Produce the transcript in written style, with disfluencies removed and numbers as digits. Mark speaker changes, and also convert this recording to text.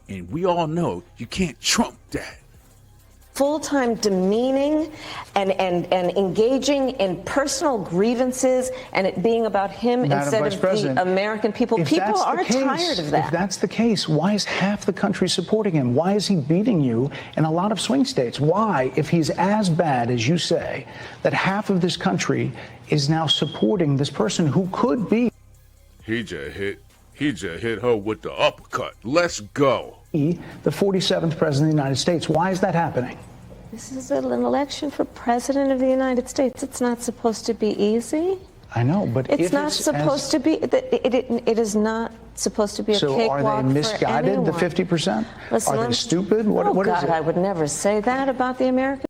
Speaker 1: And we all know you can't trump that.
Speaker 2: Full-time demeaning and engaging in personal grievances and it being about him instead of the American people. People are tired of that.
Speaker 3: If that's the case, why is half the country supporting him? Why is he beating you in a lot of swing states? Why, if he's as bad as you say, that half of this country is now supporting this person who could be...
Speaker 4: He just hit her with the uppercut. Let's go.
Speaker 3: The 47th president of the United States. Why is that happening?
Speaker 2: This is an election for president of the United States. It's not supposed to be easy.
Speaker 3: I know, but
Speaker 2: it's not supposed to be. It is not supposed to be a cakewalk for anyone.
Speaker 3: So are they misguided, the 50%? Are they stupid? What is it?
Speaker 2: I would never say that about the American